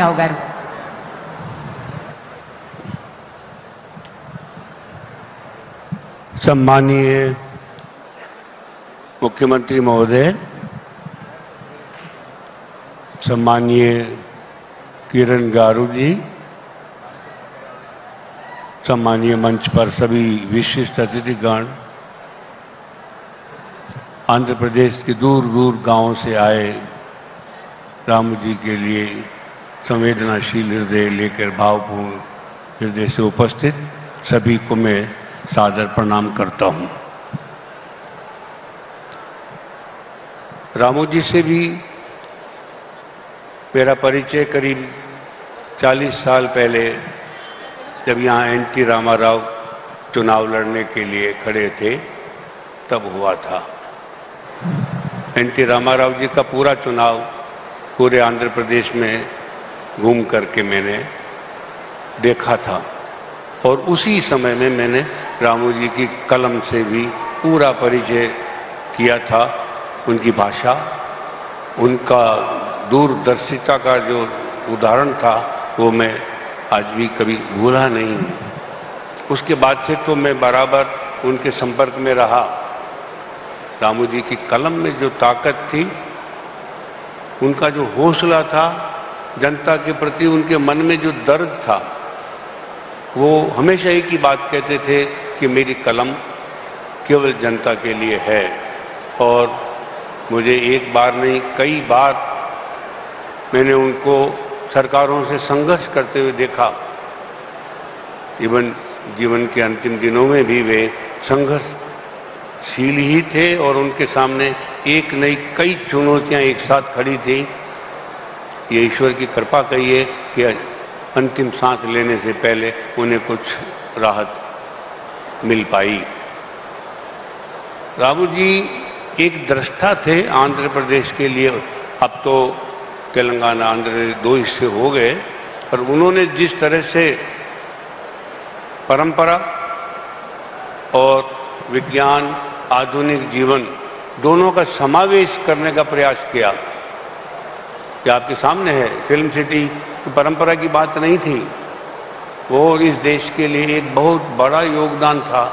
రావు గారు. सम्मानीय मुख्यमंत्री महोदय, सम्मानीय किरण गारू जी, सम्मानीय मंच पर सभी विशिष्ट अतिथिगण, आंध्र प्रदेश के दूर दूर गांवों से आए राम जी के लिए संवेदनाशील हृदय लेकर भावपूर्ण हृदय से उपस्थित सभी को मैं सादर प्रणाम करता हूं। रामू जी से भी मेरा परिचय करीब 40 साल पहले जब यहां एनटी रामाराव चुनाव लड़ने के लिए खड़े थे तब हुआ था। एनटी रामाराव जी का पूरा चुनाव पूरे आंध्र प्रदेश में घूम करके मैंने देखा था और उसी समय में मैंने रामू जी की कलम से भी पूरा परिचय किया था। उनकी भाषा, उनका दूरदर्शिता का जो उदाहरण था वो मैं आज भी कभी भूला नहीं। उसके बाद से तो मैं बराबर उनके संपर्क में रहा। रामू जी की कलम में जो ताकत थी, उनका जो हौसला था, जनता के प्रति उनके मन में जो दर्द था, वो हमेशा एक ही बात कहते थे कि मेरी कलम केवल जनता के लिए है। और मुझे एक बार नहीं कई बार मैंने उनको सरकारों से संघर्ष करते हुए देखा। जीवन के अंतिम दिनों में भी वे संघर्षशील ही थे और उनके सामने एक नई कई चुनौतियां एक साथ खड़ी थी। ये ईश्वर की कृपा कहिए कि अंतिम सांस लेने से पहले उन्हें कुछ राहत मिल पाई। रामू जी एक दृष्टा थे आंध्र प्रदेश के लिए। अब तो तेलंगाना आंध्र दो हिस्से हो गए, पर उन्होंने जिस तरह से परंपरा और विज्ञान, आधुनिक जीवन दोनों का समावेश करने का प्रयास किया, कि आपके सामने है। फिल्म सिटी की परंपरा की बात नहीं थी, वो इस देश के लिए एक बहुत बड़ा योगदान था।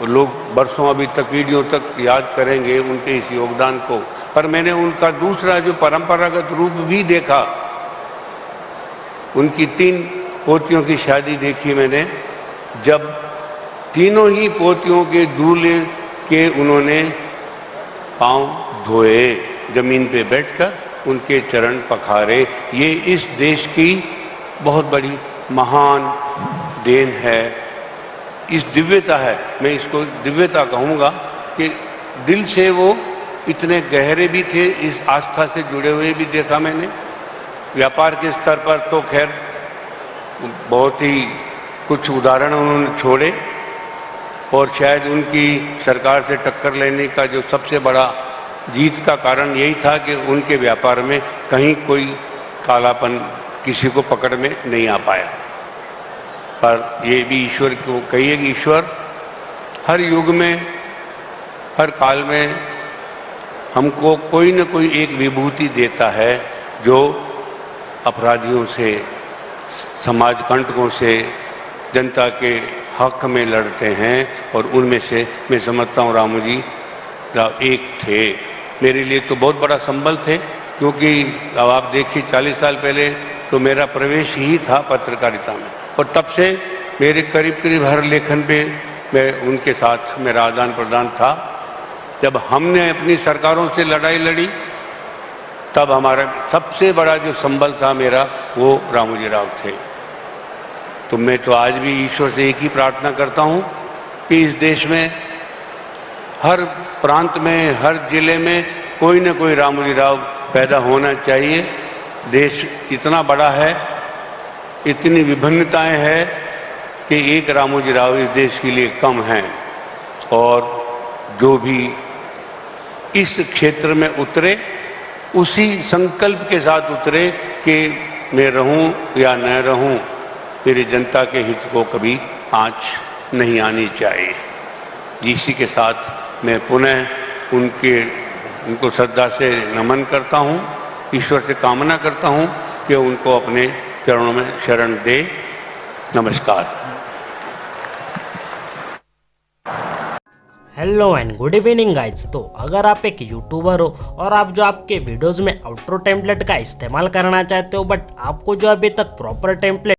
लोग बरसों अभी तक, पीढ़ियों तक याद करेंगे उनके इस योगदान को। पर मैंने उनका दूसरा जो परंपरागत रूप भी देखा। उनकी 3 पोतियों की शादी देखी मैंने, जब तीनों ही पोतियों के दूल्हे के उन्होंने पांव धोए, जमीन पे बैठकर उनके चरण पखारे। ये इस देश की बहुत बड़ी महान देन है, इस दिव्यता है। मैं इसको दिव्यता कहूंगा कि दिल से वो इतने गहरे भी थे, इस आस्था से जुड़े हुए भी देखा मैंने। व्यापार के स्तर पर तो खैर बहुत ही कुछ उदाहरण उन्होंने छोड़े, और शायद उनकी सरकार से टक्कर लेने का जो सबसे बड़ा जीत का कारण यही था कि उनके व्यापार में कहीं कोई कालापन किसी को पकड़ में नहीं आ पाया। पर ये भी ईश्वर को कहिए कि ईश्वर हर युग में, हर काल में हमको कोई न कोई एक विभूति देता है, जो अपराधियों से, समाज कंटकों से, जनता के हक में लड़ते हैं। और उनमें से मैं समझता हूँ रामू जी एक थे। मेरे लिए तो बहुत बड़ा संबल थे, क्योंकि अब आप देखिए 40 साल पहले तो मेरा प्रवेश ही था पत्रकारिता में, और तब से मेरे करीब करीब हर लेखन पे मैं उनके साथ मेरा आदान प्रदान था। जब हमने अपनी सरकारों से लड़ाई लड़ी, तब हमारा सबसे बड़ा जो संबल था मेरा, वो रामू जी राव थे। तो मैं तो आज भी ईश्वर से एक ही प्रार्थना करता हूं कि इस देश में हर प्रांत में, हर जिले में कोई न कोई रामू जी राव पैदा होना चाहिए। देश इतना बड़ा है, इतनी विभिन्नताएं हैं कि एक रामू जी राव इस देश के लिए कम हैं। और जो भी इस क्षेत्र में उतरे, उसी संकल्प के साथ उतरे कि मैं रहूं या न रहूं, मेरी जनता के हित को कभी आंच नहीं आनी चाहिए। इसी के साथ मैं पुनः उनको श्रद्धा से नमन करता हूं, ईश्वर से कामना करता हूं कि उनको अपने चरणों में शरण दे। नमस्कार। Hello and good evening guys. तो अगर आप एक यूट्यूबर हो और आप जो आपके वीडियोस में आउट्रो टेम्पलेट का इस्तेमाल करना चाहते हो बट आपको जो अभी तक प्रॉपर टेम्पलेट